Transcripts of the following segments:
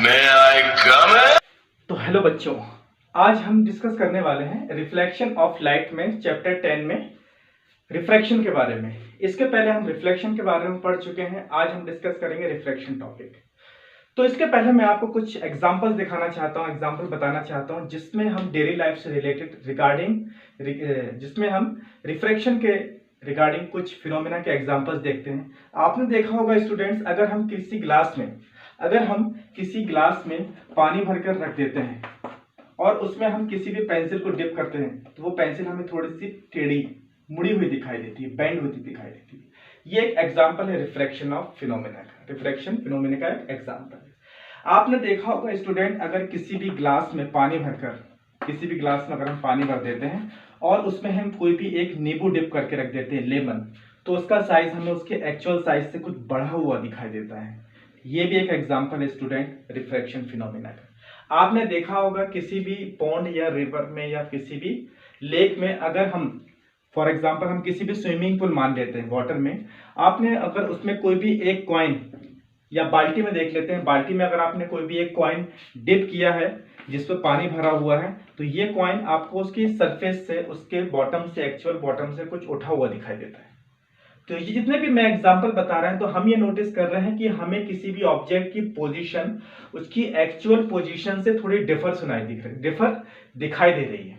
May I come in? तो hello बच्चों, आज हम डिस्कस करने वाले हैं रिफ्लेक्शन ऑफ लाइट में चैप्टर 10 में रिफ्रैक्शन के बारे में। इसके पहले हम रिफ्लेक्शन के बारे में पढ़ चुके हैं, आज हम डिस्कस करेंगे रिफ्रैक्शन टॉपिक। तो इसके पहले मैं आपको कुछ एग्जांपल्स दिखाना चाहता हूं, एग्जांपल बताना चाहता हूं जिसमें हम डेली लाइफ से रिलेटेड जिसमें हम रिफ्रैक्शन के रिगार्डिंग कुछ फिनोमेना के एग्जांपल्स देखते हैं। आपने देखा होगा स्टूडेंट्स, अगर हम किसी ग्लास में पानी भरकर रख देते हैं और उसमें हम किसी भी पेंसिल को डिप करते हैं तो वो पेंसिल हमें थोड़ी सी टेढ़ी मुड़ी हुई दिखाई देती है, बेंड होती दिखाई देती है। ये एक एग्जांपल है रिफ्रैक्शन ऑफ फिनोमेना का, रिफ्रैक्शन फिनोमेना का एक एग्जांपल है। आपने देखा होगा स्टूडेंट, अगर किसी भी ग्लास में अगर हम पानी भर देते हैं और उसमें हम कोई भी एक नींबू डिप करके रख देते हैं, लेमन, तो उसका साइज हमें उसके एक्चुअल साइज से कुछ बढ़ा हुआ दिखाई देता है। ये भी एक एग्जांपल है स्टूडेंट रिफ्रैक्शन फिनोमेना का। आपने देखा होगा किसी भी पॉन्ड या रिवर में या किसी भी लेक में, अगर हम फॉर एग्जांपल हम किसी भी स्विमिंग पूल मान लेते हैं वाटर में, आपने अगर उसमें कोई भी एक कॉइन या बाल्टी में देख लेते हैं, बाल्टी में अगर आपने कोई भी एक कॉइन डिप किया है जिसपे पानी भरा हुआ है, तो ये कॉइन आपको उसकी सरफेस से, उसके बॉटम से, एक्चुअल बॉटम से कुछ उठा हुआ दिखाई देता है। तो ये जितने भी मैं एग्जांपल बता रहा हूं, तो हम ये नोटिस कर रहे हैं कि हमें किसी भी ऑब्जेक्ट की पोजीशन उसकी एक्चुअल पोजीशन से थोड़ी डिफर दिखाई दे रही है।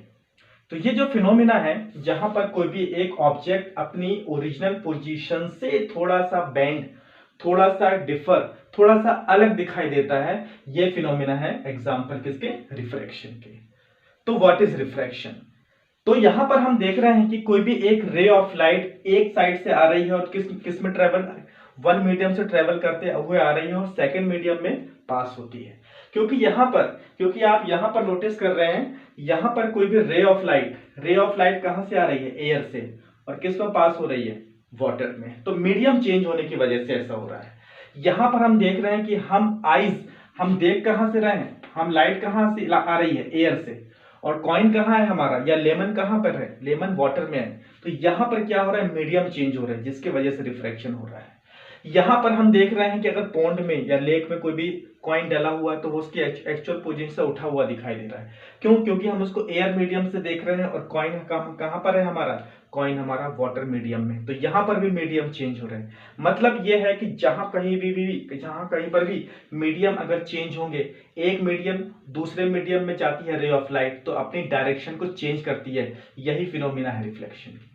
तो ये जो फिनोमिना है, जहां पर कोई भी एक ऑब्जेक्ट अपनी ओरिजिनल पोजीशन से थोड़ा सा बेंड, थोड़ा सा डिफर, थोड़ा सा अलग दिखाई देता है, ये फिनोमिना है एग्जांपल किसके? रिफ्रैक्शन के। तो व्हाट इज रिफ्रैक्शन? तो यहां पर हम देख रहे हैं कि कोई भी एक रे ऑफ लाइट एक साइड से आ रही है और किस में ट्रेवल, वन मीडियम से ट्रेवल करते हुए आ रही है और सेकंड मीडियम में पास होती है। क्योंकि आप यहां पर नोटिस कर रहे हैं, यहां पर कोई भी रे ऑफ लाइट कहां से आ रही है? एयर से, और किस में पास हो रही है? वाटर में। तो मीडियम चेंज होने की वजह से ऐसा हो रहा है। यहां पर हम देख रहे हैं कि हम देख कहां से रहे हैं, हम लाइट कहां से आ रही है? एयर से। और कॉइन कहाँ है हमारा, या लेमन कहां पर है? लेमन वाटर में है। तो यहां पर क्या हो रहा है? मीडियम चेंज हो रहा है, जिसकी वजह से रिफ्रैक्शन हो रहा है। यहां पर हम देख रहे हैं कि अगर पॉन्ड में या लेक में कोई भी कॉइन डाला हुआ है तो वो उसकी एक्चुअल पोजीशन से उठा हुआ दिखाई दे रहा है। क्यों? क्योंकि हम उसको एयर मीडियम से देख रहे हैं और कॉइन कहां पर है हमारा? कॉइन हमारा वाटर मीडियम में। तो यहां पर भी मीडियम चेंज हो रहे हैं। मतलब यह है कि जहां कहीं पर भी मीडियम अगर चेंज होंगे, एक मीडियम दूसरे मीडियम में जाती है रे ऑफ लाइट, तो अपनी डायरेक्शन को चेंज करती है। यही फिनोमिना है रिफ्लेक्शन की।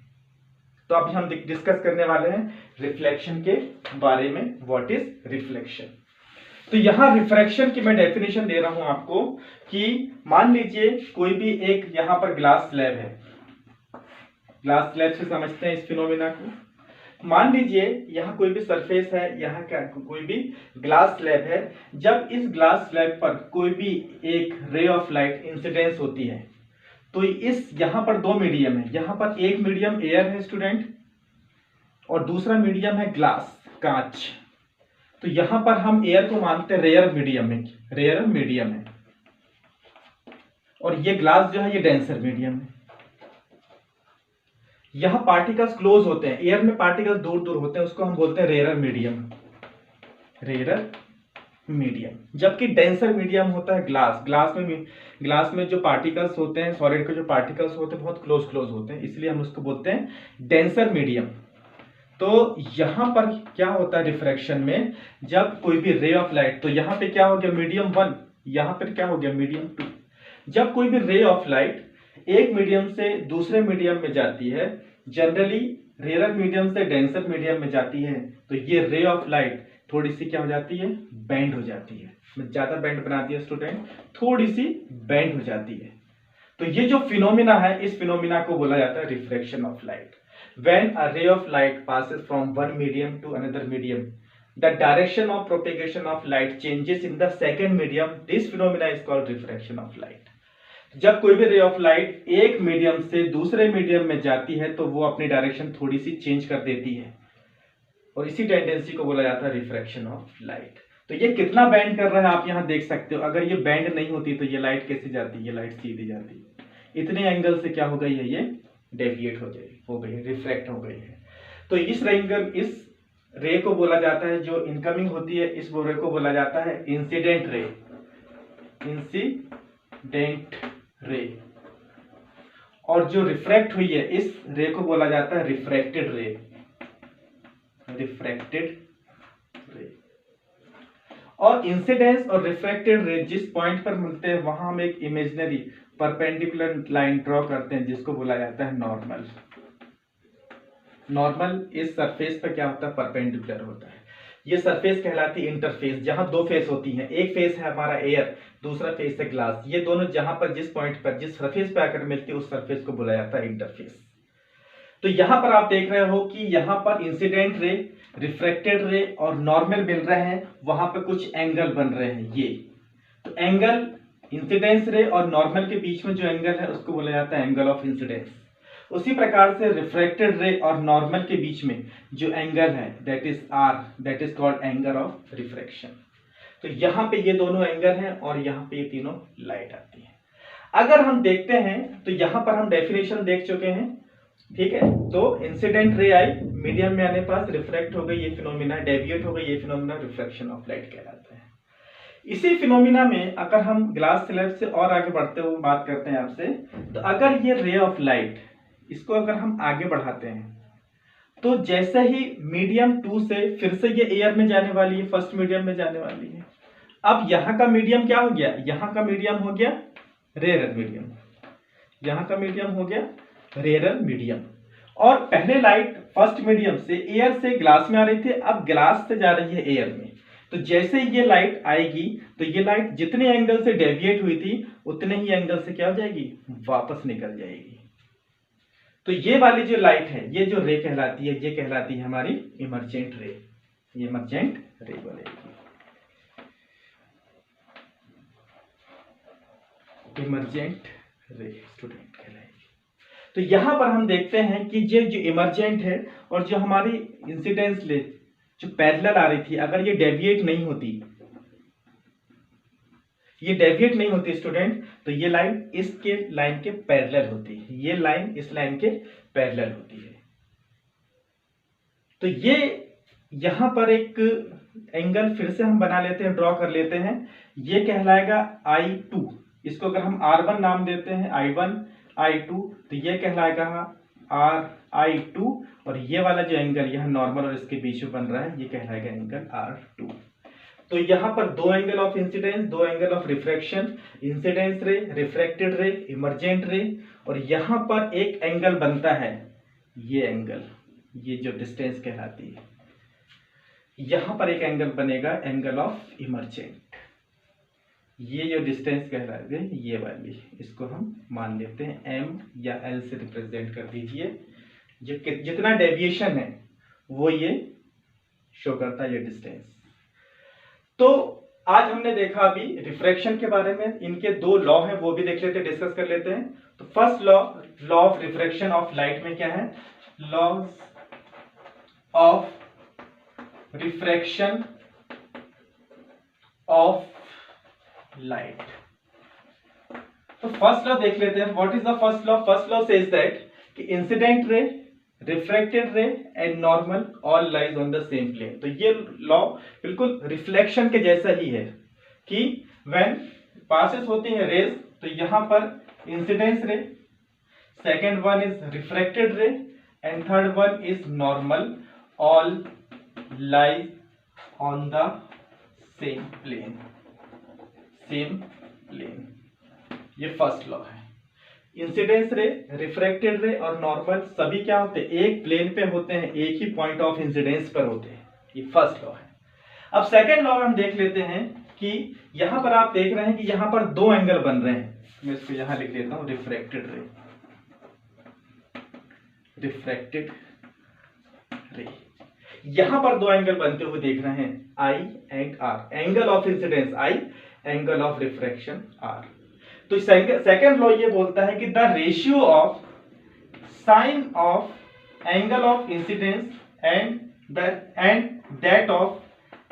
तो अभी हम डिस्कस करने वाले हैं रिफ्लेक्शन के बारे में, व्हाट इज रिफ्लेक्शन। तो यहां रिफ्रैक्शन की मैं डेफिनेशन दे रहा हूं आपको कि मान लीजिए कोई भी एक यहां पर ग्लास स्लैब है, ग्लास स्लैब से समझते हैं इस फिनोमिना को। मान लीजिए यहां कोई भी सरफेस है, यहां क्या कोई भी ग्लास स्लैब है। जब इस ग्लास स्लैब पर कोई भी एक रे ऑफ लाइट इंसिडेंस होती है, तो यहां पर दो मीडियम है। यहां पर एक मीडियम एयर है स्टूडेंट, और दूसरा मीडियम है ग्लास, कांच। तो यहां पर हम एयर को मानते हैं रेयर मीडियम है, और ये ग्लास जो है ये डेंसर मीडियम है। यहां पार्टिकल्स क्लोज होते हैं, एयर में पार्टिकल्स दूर दूर होते हैं, उसको हम बोलते हैं रेयर मीडियम। जबकि डेंसर मीडियम होता है ग्लास में जो पार्टिकल्स होते हैं, सॉलिड के जो पार्टिकल्स होते हैं बहुत क्लोज होते हैं, इसलिए हम उसको बोलते हैं डेंसर मीडियम। तो यहां पर क्या होता है रिफ्रैक्शन में, जब कोई भी रे ऑफ लाइट, तो यहां पे क्या हो गया? मीडियम 1, यहां पर क्या हो गया? मीडियम 2। जब कोई भी रे ऑफ लाइट एक मीडियम से दूसरे मीडियम में जाती है, जनरली रेयर मीडियम से डेंसर मीडियम में जाती है, तो ये रे ऑफ लाइट थोड़ी सी क्या हो जाती है? बेंड हो जाती है। ज्यादा बेंड बनाती है स्टूडेंट, थोड़ी सी बेंड हो जाती है। तो ये जो फिनोमिना है, इस फिनोमिना को बोला जाता है refraction of light. When a ray of light passes from one medium to another medium, the direction of propagation of light changes in the second medium. This phenomena is called refraction of light. जब कोई भी ray of light एक medium से दूसरे medium में जाती है, तो वो अपनी डायरेक्शन थोड़ी सी चेंज कर देती है, और इसी टेंडेंसी को बोला जाता है रिफ्रैक्शन ऑफ लाइट। तो ये कितना बैंड कर रहा है आप यहां देख सकते हो। अगर ये बैंड नहीं होती तो ये लाइट कैसे जाती? ये लाइट सीधी जाती। इतने एंगल से क्या हो गई है? ये डेविएट हो गई है, रिफ्रैक्ट हो गई है। तो इस रे को बोला जाता है, जो इनकमिंग होती है, इस रे को बोला जाता है इंसिडेंट रे। इंसिडेंट रे, और जो रिफ्रैक्ट हुई है इस रे को बोला जाता है रिफ्रैक्टेड रे, रिफ्रैक्टेड रे। और इंसिडेंस और रिफ्रैक्टेड रे जिस पॉइंट पर मिलते हैं वहां हम एक इमेजिनरी परपेंडिकुलर लाइन ड्रॉ करते हैं जिसको बोला जाता है नॉर्मल। नॉर्मल इस सरफेस पर क्या होता है, परपेंडिकुलर होता है। ये सरफेस कहलाती है इंटरफेस, जहां दो फेस होती हैं, एक फेस है हमारा एयर, दूसरा फेस है ग्लास। ये दोनों जहां पर जिस पॉइंट पर जिस सरफेस पे आकर मिलती है उस सरफेस को बोला जाता है इंटरफेस। तो यहां पर आप देख रहे हो कि यहां पर इंसिडेंट रे, रिफ्रैक्टेड रे और नॉर्मल मिल रहे हैं, वहां पर कुछ एंगल बन रहे हैं ये। तो एंगल इंसिडेंस रे और नॉर्मल के बीच में जो एंगल है उसको बोला जाता है एंगल ऑफ इंसिडेंस। उसी प्रकार से रिफ्रैक्टेड रे और नॉर्मल के बीच में जो एंगल है that is R, that is called angle of refraction. तो यहाँ पे ये दोनों एंगल हैं और यहाँ पे ये तीनों लाइट आती है। अगर हम देखते हैं तो यहाँ पर हम डेफिनेशन देख चुके हैं, ठीक है। तो इंसिडेंट रे आई, मीडियम में आने पास रिफ्रैक्ट हो गई ये फिनोमिना, डेविएट हो गई ये फिनोमिना, रिफ्रैक्शन ऑफ लाइट कहलाता है। इसी फिनोमिना में अगर हम ग्लास स्लैब से और आगे बढ़ते हुए बात करते हैं आपसे, तो अगर ये रे ऑफ लाइट इसको अगर हम आगे बढ़ाते हैं तो जैसे ही मीडियम 2 से फिर से ये एयर में जाने वाली है, फर्स्ट मीडियम में जाने वाली है। अब यहाँ का मीडियम क्या हो गया, यहाँ का मीडियम हो गया रेयर मीडियम, यहाँ का मीडियम हो गया रेयर मीडियम। और पहले लाइट फर्स्ट मीडियम से एयर से ग्लास में आ रही थी, अब ग्लास से जा रही है एयर में। तो जैसे ये लाइट आएगी तो ये लाइट जितने एंगल से डेविएट हुई थी उतने ही एंगल से क्या हो जाएगी, वापस निकल जाएगी। तो ये वाली जो लाइट है, ये जो रे कहलाती है, ये कहलाती है हमारी इमर्जेंट रे, ये इमर्जेंट रे बनेगी, इमर्जेंट रे स्टूडेंट कहलाएगी। तो यहां पर हम देखते हैं कि ये जो इमर्जेंट है और जो हमारी इंसिडेंस रे जो पैरेलल आ रही थी, अगर ये डेविएट नहीं होती, ये डेविएट नहीं होती स्टूडेंट, तो ये लाइन इसके लाइन के पैरेलल होती है, ये लाइन इस लाइन के पैरेलल होती है। तो ये यहां पर एक एंगल फिर से हम बना लेते हैं, ड्रॉ कर लेते हैं, ये कहलाएगा I2। इसको अगर हम R1 नाम देते हैं, I1 I2, तो ये कहलाएगा RI2। और ये वाला जो एंगल यहाँ नॉर्मल और इसके बीच में बन रहा है ये कहलाएगा एंगल R2। तो यहाँ पर दो एंगल ऑफ इंसिडेंस, दो angle of refraction, incidence ray, refracted रे, इमर्जेंट रे, और यहाँ पर एक एंगल बनता है ये एंगल, ये जो डिस्टेंस कहलाती है, यहाँ पर एक एंगल बनेगा एंगल ऑफ इमर्जेंट। ये जो डिस्टेंस कहलाती है ये वाली, इसको हम मान लेते हैं M या L से रिप्रेजेंट कर दीजिए। जितना डेविएशन है वो ये शो करता है, ये डिस्टेंस। तो आज हमने देखा अभी रिफ्रैक्शन के बारे में, इनके दो लॉ हैं वो भी देख लेते हैं, डिस्कस कर लेते हैं। तो first law of refraction of light में क्या है, law of refraction of light. तो फर्स्ट लॉ देख लेते हैं, what is the first law. First law says that कि incident ray, refracted ray and normal all lies on the same plane. तो ये लॉ बिल्कुल रिफ्लेक्शन के जैसा ही है कि व्हेन पासेस होती हैं रेज, तो यहां पर incidence ray, second one is refracted ray and third one is normal, all lies on the same plane, same plane. ये फर्स्ट लॉ है। इंसिडेंस रे, रिफ्रैक्टेड रे और नॉर्मल सभी क्या होते हैं, एक प्लेन पे होते हैं, एक ही पॉइंट ऑफ इंसिडेंस पर होते हैं। ये फर्स्ट लॉ है। अब सेकंड लॉ में हम देख लेते हैं कि यहां पर आप देख रहे हैं कि यहां पर दो एंगल बन रहे हैं। मैं इसको यहां लिख लेता हूं, रिफ्रैक्टेड रे, रिफ्रैक्टेड रे। यहां पर दो एंगल बनते हुए देख रहे हैं, I and R, angle of incidence I, angle of refraction R। तो सेकेंड लॉ ये बोलता है कि the ratio of sine of angle of incidence and that of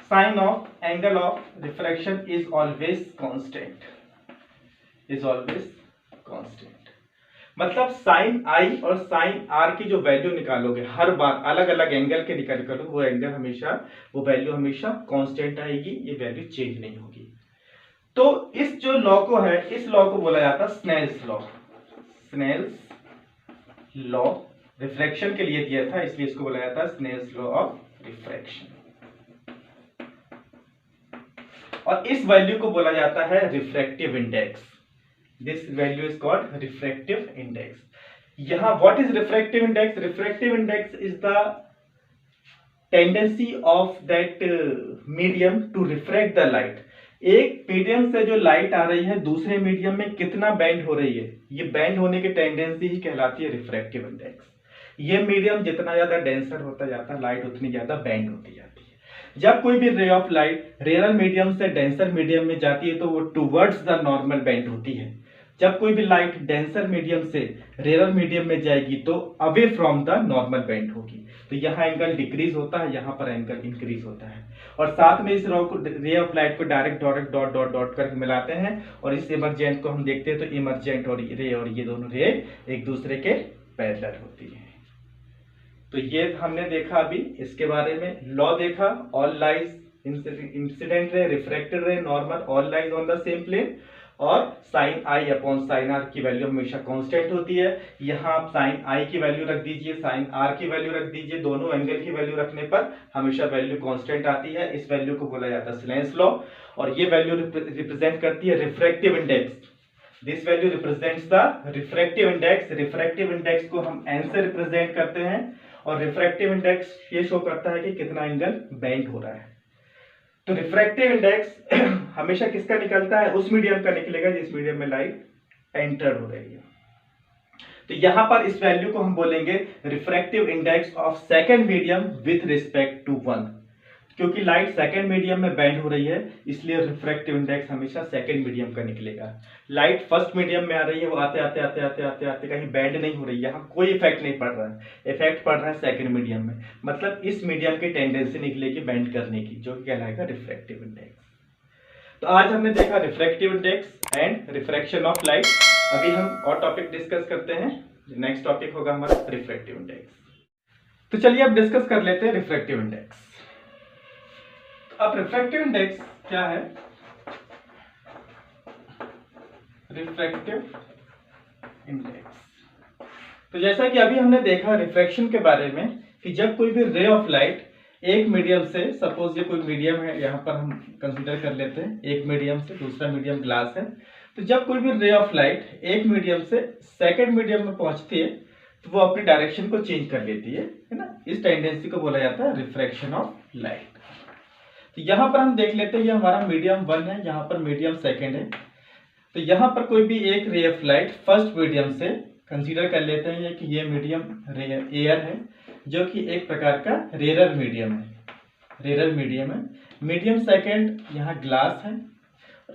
sine of angle of refraction is always constant, is always constant. मतलब sign I और sign R की जो value निकालोगे हर बार अलग अलग एंगल के निकालोगे, वो एंगल हमेशा, वो वैल्यू हमेशा कांस्टेंट आएगी, ये वैल्यू चेंज नहीं होगी। तो इस जो लॉ को है, इस लॉ को बोला जाता है Snell's law. Snell's law refraction के लिए दिया था, इसलिए इसको बोला जाता है स्नेल्स लॉ ऑफ रिफ्रैक्शन। और इस वैल्यू को बोला जाता है refractive index. This value is called refractive index. यहां what is refractive index? Refractive index is the tendency of that medium to refract the light. एक मीडियम से जो लाइट आ रही है दूसरे मीडियम में कितना बेंड हो रही है, ये बेंड होने की टेंडेंसी ही कहलाती है रिफ्रैक्टिव इंडेक्स। ये मीडियम जितना ज्यादा डेंसर होता जाता है, लाइट उतनी ज्यादा बेंड होती जाती है। जब कोई भी ray of light rare medium से डेंसर मीडियम में जाती है तो वो टुवर्ड्स द नॉर्मल बेंड होती है। जब कोई भी लाइट डेंसर मीडियम से रेयर मीडियम में जाएगी तो away from the normal bend होगी। तो यहाँ एंगल डिक्रीज होता है, यहाँ पर एंगल इंक्रीज होता है। और साथ में इस रे ऑफ लाइट को डायरेक्ट डॉट डॉट डॉट करके मिलाते हैं और इस इमरजेंट को हम देखते हैं तो इमरजेंट और ये दोनों रे एक दूसरे के पैरेलल होती है। तो ये हमने देखा अभी इसके बारे में, लॉ देखा, all lies incident ray, refracted ray, normal, all lies on the same plane. और sine i upon sine r की वैल्यू हमेशा कांस्टेंट होती है। यहाँ आप साइन आई की वैल्यू रख दीजिए, साइन आर की वैल्यू रख दीजिए, दोनों एंगल की वैल्यू रखने पर हमेशा वैल्यू कांस्टेंट आती है। इस वैल्यू को बोला जाता है स्नेल्स लॉ और ये वैल्यू रिप्रेजेंट करती है refractive index. This value represents the refractive index. Refractive index को हम एन से रिप्रेजेंट करते हैं और रिफ्रैक्टिव इंडेक्स ये शो करता है कि कितना एंगल बेंड हो रहा है। तो रिफ्रैक्टिव इंडेक्स हमेशा किसका निकलता है? उस मीडियम का निकलेगा जिस मीडियम में लाइट एंटर हो रही है। तो यहां पर इस वैल्यू को हम बोलेंगे refractive index of second medium with respect to one. क्योंकि लाइट सेकंड मीडियम में बेंड हो रही है इसलिए रिफ्रैक्टिव इंडेक्स हमेशा सेकंड मीडियम का निकलेगा। लाइट फर्स्ट मीडियम में आ रही है, वो आते आते आते आते आते आते कहीं बेंड नहीं हो रही है, यहाँ कोई इफेक्ट नहीं पड़ रहा है, इफेक्ट पड़ रहा है सेकंड मीडियम में, मतलब इस मीडियम की टेंडेंसी निकलेगी बेंड करने की, जो कहलाएगा रिफ्रैक्टिव इंडेक्स। तो आज हमने देखा refractive index and refraction of light. अभी हम और टॉपिक डिस्कस करते हैं। नेक्स्ट टॉपिक होगा हमारा रिफ्रैक्टिव इंडेक्स। तो चलिए अब डिस्कस कर लेते हैं रिफ्रैक्टिव इंडेक्स। अब रिफ्रैक्टिव इंडेक्स क्या है? रिफ्रैक्टिव इंडेक्स, तो जैसा कि अभी हमने देखा रिफ्रैक्शन के बारे में कि जब कोई भी रे ऑफ लाइट एक मीडियम से, सपोज ये कोई मीडियम है, यहाँ पर हम कंसीडर कर लेते हैं एक मीडियम से, दूसरा मीडियम ग्लास है। तो जब कोई भी रे ऑफ लाइट एक मीडियम से सेकंड मीडियम में पहुंचती है तो वो अपनी डायरेक्शन को चेंज कर लेती है ना। इस टेंडेंसी को बोला जाता है रिफ्रैक्शन ऑफ लाइट। तो यहाँ पर हम देख लेते हैं ये हमारा मीडियम वन है, यहाँ पर मीडियम सेकेंड है। तो यहाँ पर कोई भी एक रे ऑफ लाइट फर्स्ट मीडियम से कंसीडर कर लेते हैं कि ये मीडियम एयर है जो कि एक प्रकार का रेयर मीडियम है। मीडियम सेकेंड यहाँ ग्लास है,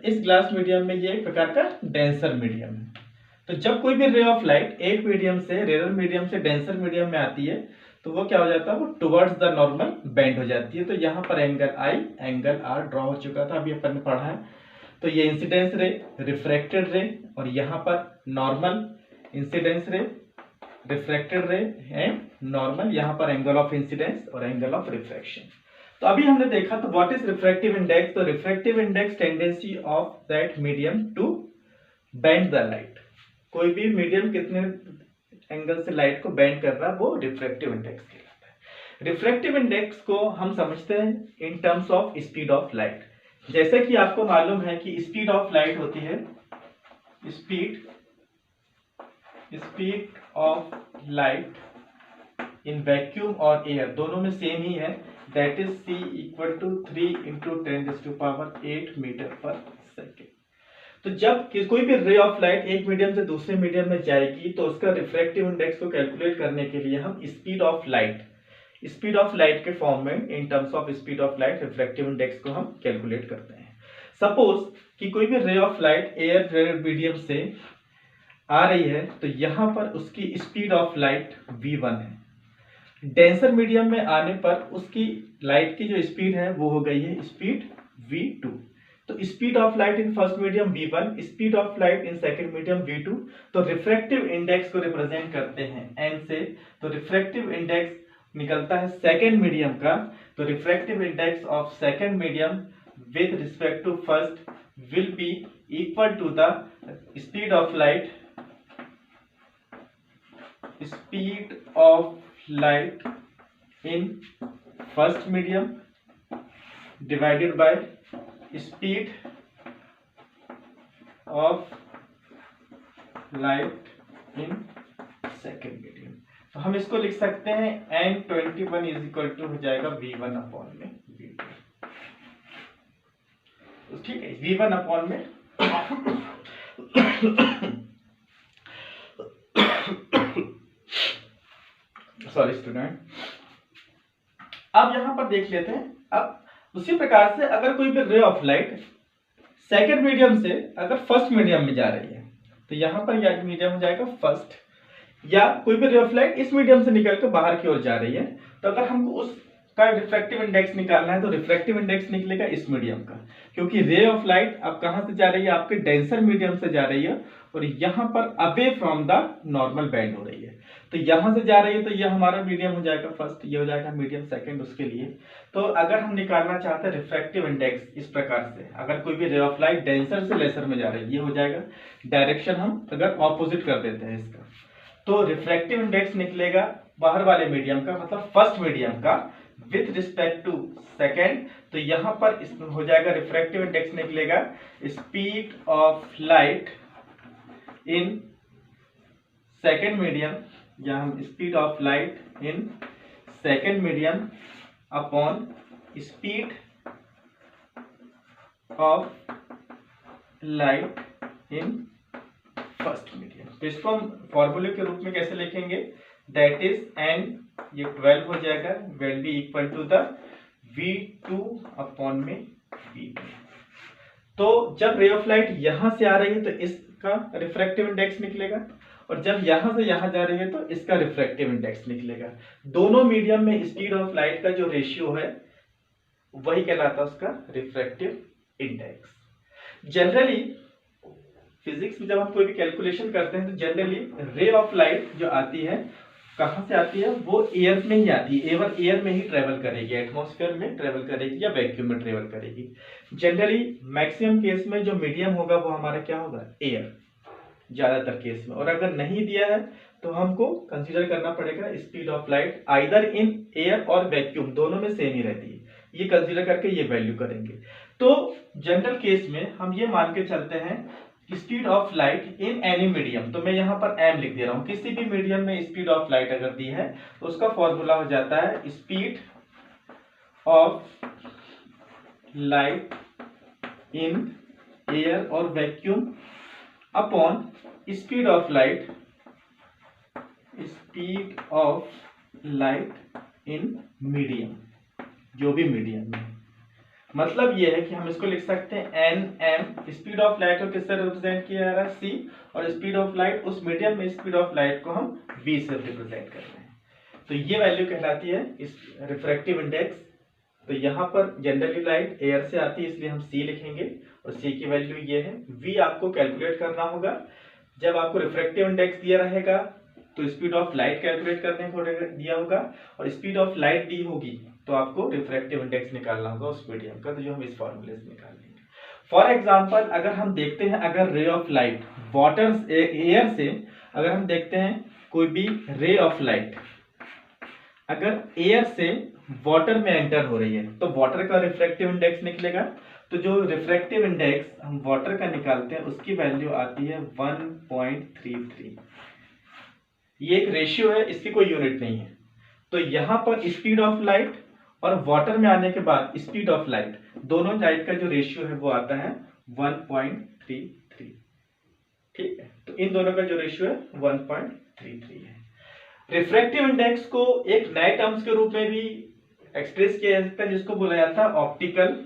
इस ग्लास मीडियम में ये एक प्रकार का डेंसर मीडियम है। तो जब कोई भी रे ऑफ लाइट एक मीडियम से, रेयर मीडियम से डेंसर मीडियम में आती है तो वो क्या हो जाता है? वो टुवर्ड्स द नॉर्मल बेंड हो जाती है। तो यहाँ पर angle I, angle R draw हो चुका था, अभी अपन ने पढ़ा है। तो ये इंसिडेंस रे, रिफ्रैक्टेड रे, और यहाँ पर normal, incidence ray, refracted ray and normal, यहाँ पर एंगल ऑफ इंसिडेंस और एंगल ऑफ रिफ्रैक्शन। तो अभी हमने देखा तो व्हाट इज रिफ्रैक्टिव इंडेक्स? तो refractive index tendency of that medium to bend the light. कोई भी मीडियम कितने एंगल से लाइट को बेंड कर रहा है वो रिफ्रैक्टिव इंडेक्स कहलाता है। रिफ्रैक्टिव इंडेक्स को हम समझते हैं in terms of speed of light. जैसे कि आपको मालूम है कि स्पीड ऑफ लाइट होती है speed of light in vacuum और एयर, दोनों में सेम ही है, that is c equal to 3 × 10⁸ metre per second. तो जब कोई भी रे ऑफ लाइट एक मीडियम से दूसरे मीडियम में जाएगी तो उसका रिफ्रैक्टिव इंडेक्स को कैलकुलेट करने के लिए हम स्पीड ऑफ लाइट के फॉर्म में, in terms of speed of light, refractive index को हम कैलकुलेट करते हैं। सपोज कि कोई भी ray of light air medium से आ रही है तो यहाँ पर उसकी स्पीड ऑफ लाइट v1 है। डेंसर मीडियम में आने पर उसकी लाइट की जो स्पीड है वो हो गई है स्पीड v2। तो speed of light in first medium v1, speed of light in second medium v2। तो रिफ्रैक्टिव इंडेक्स को रिप्रेजेंट करते हैं n से। तो रिफ्रैक्टिव इंडेक्स निकलता है सेकंड मीडियम का। तो refractive index of second medium with respect to first will be equal to the speed of light in first medium divided by speed of light in second medium. तो हम इसको लिख सकते हैं n21 इज इक्वल टू हो जाएगा v1 upon में v2। तो ठीक है, v1 अपॉन में सॉरी स्टूडेंट। अब यहां पर देख लेते हैं। अब उसी प्रकार से अगर कोई भी ray of light second medium से अगर फर्स्ट मीडियम में जा रही है तो यहां पर यह मीडियम हो जाएगा फर्स्ट, या कोई भी रे ऑफ लाइट इस मीडियम से निकल कर बाहर की ओर जा रही है तो अगर हमको उसका रिफ्रैक्टिव इंडेक्स निकालना है तो रिफ्रैक्टिव इंडेक्स निकलेगा इस मीडियम का, क्योंकि रे ऑफ लाइट अब कहां से जा रही है, आपके डेंसर मीडियम से जा रही है और यहां पर away from the normal band हो रही है। तो यहां से जा रही है तो यह हमारा मीडियम हो जाएगा फर्स्ट, ये हो जाएगा मीडियम सेकंड उसके लिए। तो अगर हम निकालना चाहते हैं रिफ्रैक्टिव इंडेक्स इस प्रकार से, अगर कोई भी रे ऑफ लाइट डेंसर से लेसर में जा रही है, ये हो जाएगा डायरेक्शन हम अगर ऑपोजिट कर देते हैं इसका, तो रिफ्रैक्टिव इंडेक्स निकलेगा बाहर वाले मीडियम का, मतलब फर्स्ट मीडियम का विथ रिस्पेक्ट टू सेकेंड। तो यहां पर इसमें हो जाएगा रिफ्रैक्टिव इंडेक्स निकलेगा speed of light in second medium, या हम speed of light in second medium upon speed of light in first medium. तो इसको हम फॉर्मूले के रूप में कैसे लिखेंगे, दैट इज n, ये 12 हो जाएगा, will be equal to the v2 upon में v2। तो जब रे ऑफ लाइट यहां से आ रही है तो इसका रिफ्रैक्टिव इंडेक्स निकलेगा, और जब यहां से यहां जा रही है तो इसका रिफ्रैक्टिव इंडेक्स निकलेगा। दोनों मीडियम में स्पीड ऑफ लाइट का जो रेशियो है वही कहलाता है उसका रिफ्रैक्टिव इंडेक्स। जनरली फिजिक्स में जब हम कोई भी कैलकुलेशन करते हैं तो जनरली रे ऑफ लाइट जो आती है कहां से आती है, वो एयर में ही आती है, एयर में ही ट्रेवल करेगी, एटमॉस्फेयर में ट्रेवल करेगी या वैक्यूम में ट्रेवल करेगी। जनरली मैक्सिमम केस में जो मीडियम होगा वो हमारा क्या होगा, एयर, ज्यादातर केस में। और अगर नहीं दिया है तो हमको कंसीडर करना पड़ेगा speed of light either in air और वैक्यूम, दोनों में सेम ही रहती है, ये कंसीडर करके ये वैल्यू करेंगे। तो जनरल केस में हम ये मान के चलते हैं speed of light in any medium, तो मैं यहाँ पर m लिख दे रहा हूँ, किसी भी मीडियम में स्पीड ऑफ लाइट अगर दी है तो उसका फॉर्मूला हो जाता है speed of light in air और vacuum upon speed of light in medium, जो भी मीडियम में। मतलब ये है कि हम इसको लिख सकते हैं N M, speed of light को किससे रिप्रेजेंट किया जा रहा है, सी, और स्पीड ऑफ लाइट उस मीडियम में स्पीड ऑफ लाइट को हम वी से रिप्रेजेंट कर रहे हैं। तो ये वैल्यू कहलाती है इस रिफ्रैक्टिव इंडेक्स। तो यहाँ पर जनरली लाइट एयर से आती है इसलिए हम सी लिखेंगे, और सी की वैल्यू ये है। वी आपको कैलकुलेट करना होगा, जब आपको रिफ्रैक्टिव इंडेक्स दिया रहेगा तो स्पीड ऑफ लाइट कैलकुलेट करने को दिया होगा, और स्पीड ऑफ लाइट दी होगी तो आपको रिफ्रैक्टिव इंडेक्स निकालना होगा उस मीडियम का, तो जो हम इस फॉर्मूले से निकाल लेंगे। फॉर एग्जांपल अगर हम देखते हैं, अगर रे ऑफ लाइट वाटर एयर से अगर हम देखते हैं कोई भी रे ऑफ लाइट अगर एयर से वाटर में एंटर हो रही है तो वाटर का रिफ्रैक्टिव इंडेक्स निकलेगा। तो जो रिफ्रैक्टिव इंडेक्स हम वाटर का निकालते हैं उसकी वैल्यू आती है 1.33। ये एक रेशियो है, इसकी कोई यूनिट नहीं है। तो यहां पर स्पीड ऑफ लाइट और वाटर में आने के बाद स्पीड ऑफ लाइट, दोनों लाइट का जो रेशियो है वो आता है 1.33। ठीक है, तो इन दोनों का जो रेशियो है 1.33 है। रिफ्रैक्टिव इंडेक्स को एक नए टर्म्स के रूप में भी एक्सप्रेस किया जा सकता है जिसको बोला जाता है ऑप्टिकल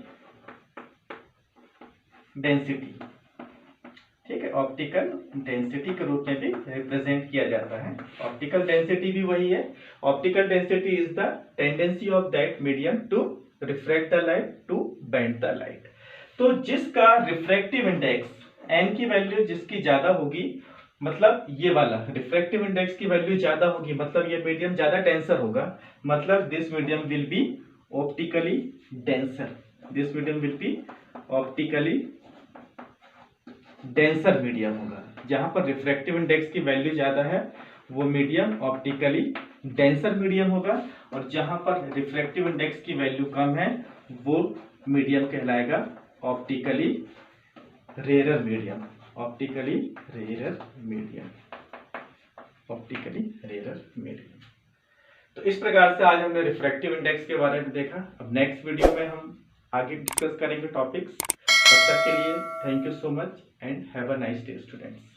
डेंसिटी। ठीक है, ऑप्टिकल डेंसिटी के रूप में भी रिप्रेजेंट किया जाता है। ऑप्टिकल डेंसिटी भी वही है। Optical density is the tendency of that medium to refract the light to bend the light. तो जिसका रिफ्रैक्टिव इंडेक्स n की वैल्यू जिसकी ज्यादा होगी, मतलब ये वाला रिफ्रैक्टिव इंडेक्स की वैल्यू ज्यादा होगी, मतलब ये मीडियम ज्यादा डेंसर होगा, मतलब this medium will be optically denser, this medium will be optically denser medium होगा। जहां पर रिफ्रैक्टिव इंडेक्स की वैल्यू ज़्यादा है वो मीडियम ऑप्टिकली डेंसर मीडियम होगा, और जहां पर रिफ्रैक्टिव इंडेक्स की वैल्यू कम है वो मीडियम कहलाएगा optically rare medium. Optically rare medium, optically rare medium. तो इस प्रकार से आज हमने रिफ्रैक्टिव इंडेक्स के बारे में देखा। अब नेक्स्ट वीडियो में हम आगे डिस्कस करेंगे टॉपिक्स। तब तक के लिए thank you so much and have a nice day students.